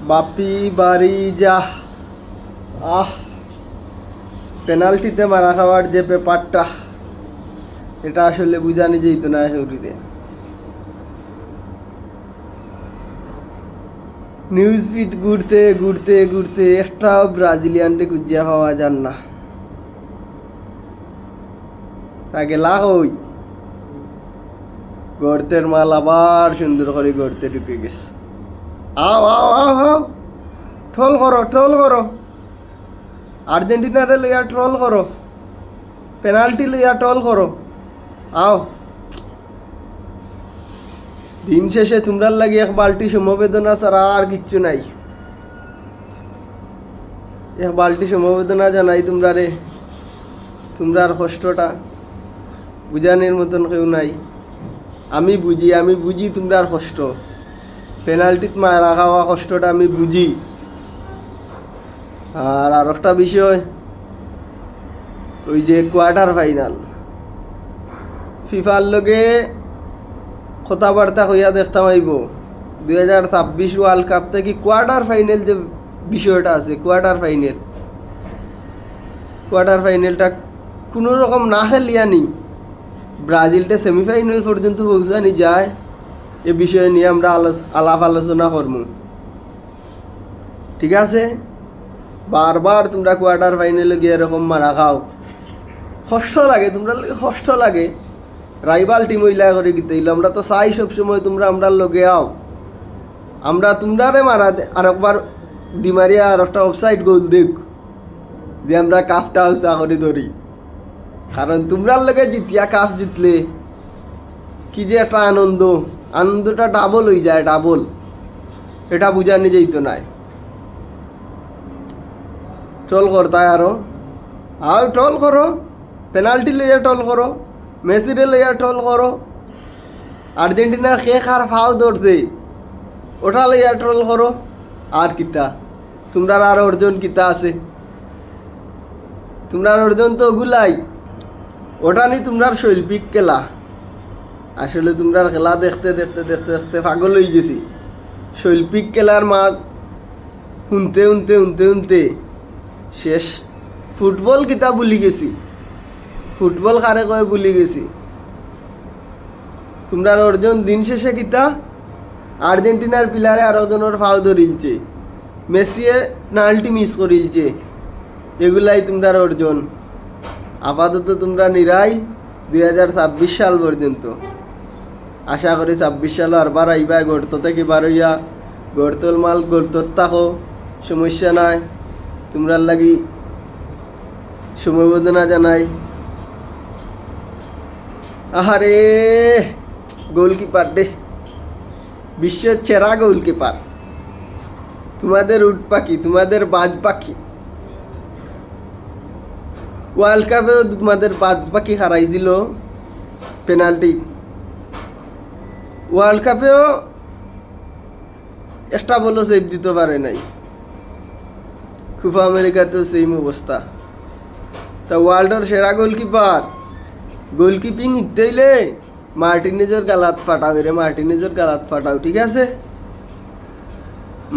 বাপি বাড়ি যা। পেনাল্টিতে মারা খাওয়ার যে ব্যাপারটা, এটা আসলে বুঝানি যেত না শরীরে। নিউজ ফিড ঘুরতে ঘুরতে ঘুরতে একটাও ব্রাজিলিয়ানকে খুঁজিয়া পাওয়া যান না। গেলা হই গর্তের মাল আবার সুন্দর করে গর্তে ঢুকে গেছে। আও আও আও আও, ট্রোল করো ট্রোল করো, আর্জেন্টিনারে লইয়া ট্রোল করো, পেনাল্টি লইয়া ট্রোল করো। আও, দিন শেষে তোমরার লাগে এক বালটি সমবেদনা ছাড়া আর কিচ্ছু নাই। এক বালটি সমবেদনা জানাই তোমরা রে, তোমরার কষ্টটা বুঝানোর মতন কেউ নাই। আমি বুঝি তোমরার কষ্ট, পেনাল্টিত মারা খাওয়া কষ্টটা আমি বুঝি। আর একটা বিষয়, ওই যে কোয়ার্টার ফাইনাল, ফিফার লগে কথাবার্তা হইয়া দেখতাম আইব 2026 ওয়ার্ল্ড কাপ থেকে কোয়ার্টার ফাইনাল যে বিষয়টা আছে, কোয়ার্টার ফাইনালটা কোনো রকম না খেলিয়া নি ব্রাজিলটা সেমিফাইনাল পর্যন্ত পৌঁছানি যায়, এ বিষয় নিয়ে আমরা আলাপ আলোচনা করব। ঠিক আছে? বারবার তোমরা কোয়ার্টার ফাইনালে গিয়ে এরকম মারা খাও, কষ্ট লাগে, তোমরা কষ্ট লাগে। রাইভাল টিম হইলা করে গিতে আমরা তো চাই সবসময় তোমরা আমরা লগে আও, আমরা তোমরারে মারা আর একবার ডিমারিয়া আর একটা অফসাইড গোল দেখ যে আমরা কাপটা উঁচা করে ধরি। কারণ তোমরার লগে জিতিয়া কাপ জিতলে কি যে একটা আনন্দটা ডাবল হয়ে যায়, ডাবল। এটা বুঝানি যেত নাই। ট্রোল করতায় আরো, আও ট্রোল করো, পেনাল্টি লইয়া ট্রোল করো, মেসিরে লইয়া ট্রোল করো, আর্জেন্টিনার শেষ আর ফাও ধরছে ওটা লইয়া ট্রোল করো। আর কিতা তোমরার আর অর্জন কিতা আছে? তোমরার অর্জন তো ওগুলাই, ওটা নি তোমরার শৈল্পিক খেলা। আসলে তোমরার খেলা দেখতে দেখতে দেখতে দেখতে পাগল হয়ে গেছি। শৈল্পিক খেলার মাঠ শুনতে শুনতে শুনতে শুনতে শেষ। ফুটবল কিতা ভুলি গেছি, ফুটবল কারে কয় ভুলি গেছি। তোমরার অর্জন দিন শেষে কিতা? আর্জেন্টিনার প্লেয়ারে আরো জনের ফাউ ধরিলছে, মেসিয়ে পেনাল্টি মিস করিলছে, এগুলাই তোমরার অর্জন। আপাতত তোমরা নিরাই 2026 সাল পর্যন্ত। আশা করি 26 সাল আরবার আইবা, গর্ত থেকে বার হইয়া গর্তল মাল গর্তর থাকো, সমস্যা নাই। তোমরার লাগি সমবেদনা জানাই। আহারে গোলকিপার দে, বিশ্বের সেরা গোলকিপার, তোমাদের উট পাখি, তোমাদের বাজ পাখি। ওয়ার্ল্ড কাপেও তোমাদের বাজ পাখি হারাইছিল পেনাল্টি। ওয়ার্ল্ড কাপেও একটা বলও সেভ দিতে পারে নাই। কোপা আমেরিকাতেও সেম অবস্থা। তা ওয়ার্ল্ডের সেরা গোলকিপার, গোলকিপিং শিখতে হইলে মার্টিনেজের গালাত ফাটাও রে, মার্টিনেজের গালাত ফাটাও। ঠিক আছে?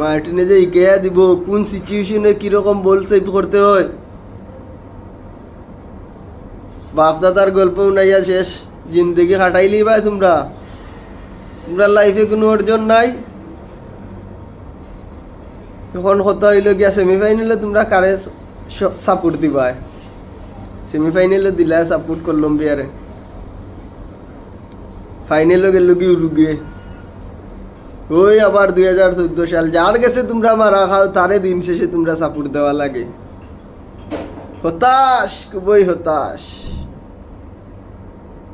মার্টিনেজে ইকেয়া দিব কোন সিচুয়েশনে কিরকম বল সেভ করতে হয়। বাপদাদার গল্প উনাইয়া শেষ, জিন্দগি খাটাইলি ভাই তোমরা। তোমরা লাইফে কোনো অর্জন নাই। এখন কথা হইল গিয়া সেমিফাইনালে তোমরা কারে সাপোর্ট দিবা? সেমিফাইনালে দিলা সাপোর্ট কলম্বিয়ারে, ফাইনালে গেল কি উরুগুয়ে। ওই আবার 2014 সাল যার গেছে তোমরা মারা খাও, তারে দিন শেষে তোমরা সাপোর্ট দেওয়া লাগে। হতাশ, খুবই হতাশ।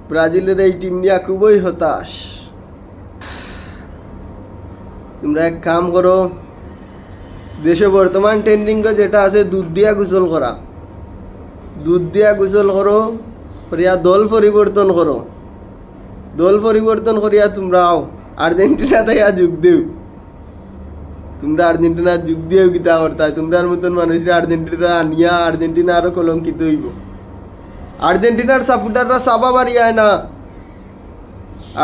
ব্রাজিলের এই টিম নিয়ে খুবই হতাশ। তোমরা এক কাম করো, দেশে বর্তমান ট্রেন্ডিং যেটা আছে দুধ দিয়া গোসল করা, দুধ দিয়া গোসল করো, করিয়া দল পরিবর্তন করো। দল পরিবর্তন করিয়া তোমরা আও আর্জেন্টিনা তাইয়া যোগ দেও। তোমরা আর্জেন্টিনা যোগ দিয়েও কিতা করতাই? তোমরার মতন মানুষরা আর্জেন্টিনা আনিয়া আর্জেন্টিনা আরো কলঙ্কিত হইব। আর্জেন্টিনার সাপোর্টাররা চাবা বাড়িয়ায় না,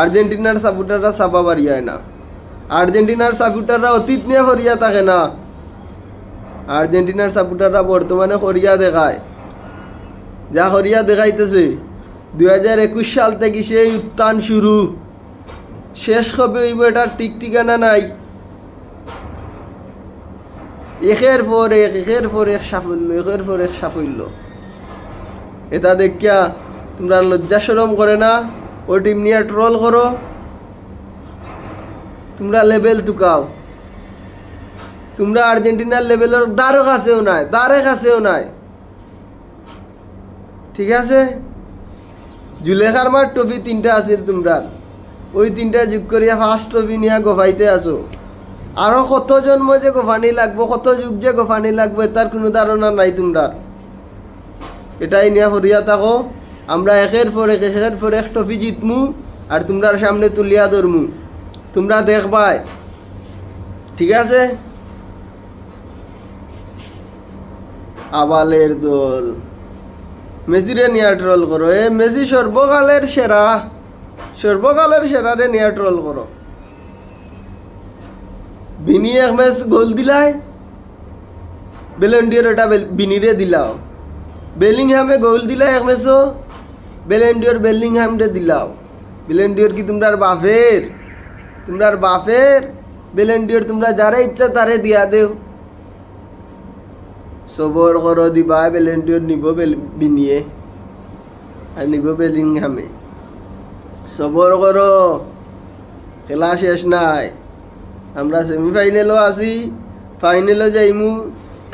আর্জেন্টিনার সাপোর্টাররা চাবা বাড়িয়ায় না। আর্জেন্টিনার সাপোর্টাররা অতীত নিয়ে করিয়া থাকে না, আর্জেন্টিনার সাপোর্টাররা বর্তমানে করিয়া দেখায়, যা করিয়া দেখাইতেছে। 2021 সাল থেকে সেই উত্থান শুরু, শেষ কবে হইব এটার ঠিক ঠিকানা নাই। একের পর এক সাফল্য, একের পর এক সাফল্য। এটা দেখিয়া তোমরা লজ্জা শরম করে না? ও টিম নিয়ে ট্রল করো, তোমরা লেভেল টুকাও। তোমরা আর্জেন্টিনার লেভেলের দ্বারও কাছেও নাই, দ্বারে কাছেও নাই, ঠিক আছে? জুলেখার মার ট্রফি 3টা আছে তোমরা, ওই 3টা যোগ করিয়া 5 ট্রফি নিয়ে গোফাইতে আছো। আরও কত জন্ম যে গোফানি লাগবো, কত যুগ যে গোফানি লাগবে তার কোনো ধারণা নাই তোমরা। এটাই নিয়ে করিয়া থাকো। আমরা একের পর এক ট্রফি জিতমু আর তোমরার সামনে তুলিয়া ধরমু, তোমরা দেখবাই, ঠিক আছে? আবালের দল মেসিরে নিয়ে ট্রল করো। মেসি সর্বকালের সেরা, সর্বকালের সেরারে নিয়ে ট্রল করো। বিনি এক ম্যাচ গোল দিলাই, বেলেন্ডিয়র এটা বিনিরে দিলাও। বেলিংহামে গোল দিলা এক ম্যাচও, বেলেন্ডিয়র বেলিংহামরে দিলাও। বেলেন্ডিয়র কি তোমরার বাপের? তোমরার বাপের বেলেন্ডিয়র তোমরা যারা ইচ্ছা তারে দিয়া দেও। সবর করো, দিবা বেলেন্ডিয়র নিব বিনিয়ে আর নিব বেলিংহামে। সবর করো, খেলা শেষ নাই। আমরা সেমিফাইনালও আছি, ফাইনালও যাইমু,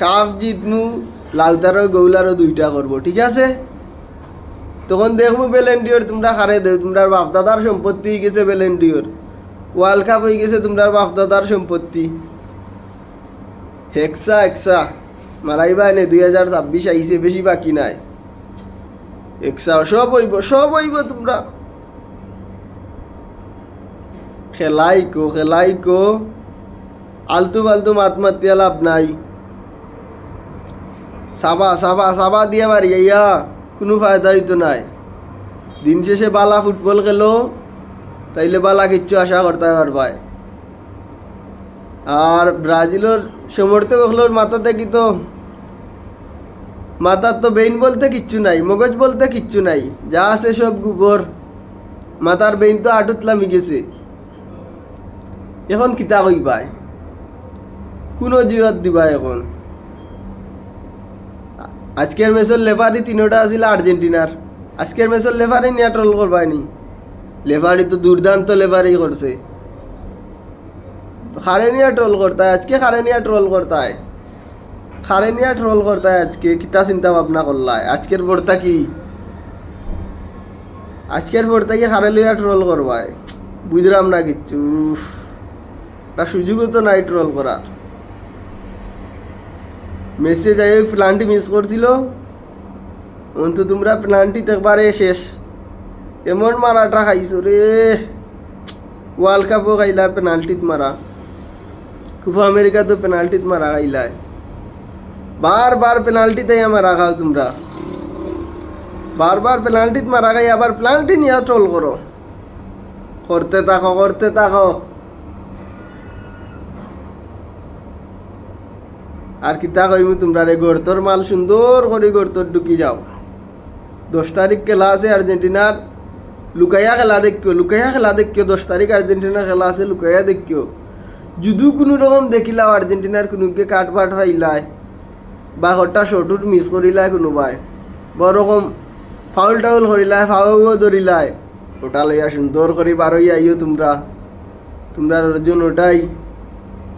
কাপ জিতমু, লাউতারও গৌলারও 2টা করবো, ঠিক আছে? তখন দেখবো বেলেন্ডিয়র তোমরা হারে দেও। তোমরা বাপদাদার সম্পত্তি হয়ে গেছে বেলেন্ডিয়র, ওয়ার্ল্ড কাপ হয়ে গেছে তোমরা বাপদাদার সম্পত্তি। হেক্সা মারাইবা এনে 2026 আইসে, বেশি বাকি নাই। সব হইব তোমরা। খেলাই কো আলতু ফালতু মাতিয়া লাভ নাই। সাবা দিয়ে মারি ইয়া কোনো ফায়দা হইতো নাই। দিন শেষে বালা ফুটবল খেলো, তাইলে বালা কিচ্ছু আশা করতে পারবাই। আর ব্রাজিলের সমর্থক হলোর মাথাতে কি তো, মাথার তো বেইন বলতে কিচ্ছু নাই, মগজ বলতে কিচ্ছু নাই, যা আছে সব গোবর। মাথার বেইন তো আটুত লামি গেছে। এখন কিতা কইবাই, কোন জিরত দিবা এখন? আজকের ম্যাচের লেফারি 3টা আছিল আর্জেন্টিনার। আজকের ম্যাচের লেফারি নিয়ে ট্রল করবাইনি? লেফারি তো দুর্দান্ত লেফারি করছে, খারে নিয়ে ট্রল করতায় আজকে, খারে নিয়ে ট্রল করতায়, খারে নিয়ে ট্রল করতায় আজকে। কিতা চিন্তা ভাবনা করলায়? আজকের পড়তা কি, আজকের পড়তা কি খারে লইয়া ট্রল করবায়? বুঝলাম না কিচ্ছু। তার সুযোগও তো নাই ট্রল করার। মেসি যাই হোক প্লান্টি মিস করছিল, অন্তু তোমরা প্লান্টি একবারে শেষ। এমন মারাটা খাইছো রে, ওয়ার্ল্ড কাপও খাইলা পেনাল্টিত মারা, কোপা আমেরিকা তো পেনাল্টিত মারা খাইলায়। বারবার পেনাল্টিতে মারা খাও তোমরা, বারবার পেনাল্টিত মারা খাই, আবার পেনাল্টি নিয়ে ট্রল করো। করতে থাকো। আর কিতা কইমু তোমরা রে, গর্তর মাল সুন্দর করে গর্তর ঢুকি যাও। 10 তারিখ খেলা আছে আর্জেন্টিনার, লুকাইয়া খেলা দেখিও। 10 তারিখ আর্জেন্টিনার খেলা আছে, লুকাইয়া দেখিও। যদি কোনো রকম দেখিলাও আর্জেন্টিনার কোনোকে কাটপাট হইলায় বা হঠাৎ শর্টুট মিস করিলায়, কোনোবাই বরকম ফাউল টাউল করিলায়, ফাউলও ধরিলায়, ওটা লইয়া সুন্দর করে বারোই আইও তোমরা। তোমরার অর্জন ওটাই,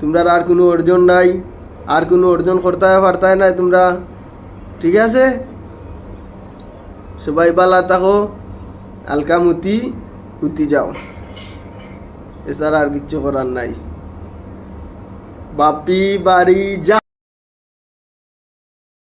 তোমরার আর কোনো অর্জন নাই, আর কোনো অর্জন করতে পারতায় নাই তোমরা, ঠিক আছে? সবাই বালা থাকো, হালকা উতি যাও, এছাড়া আর কিচ্ছু করার নাই। বাপি বাড়ি যা।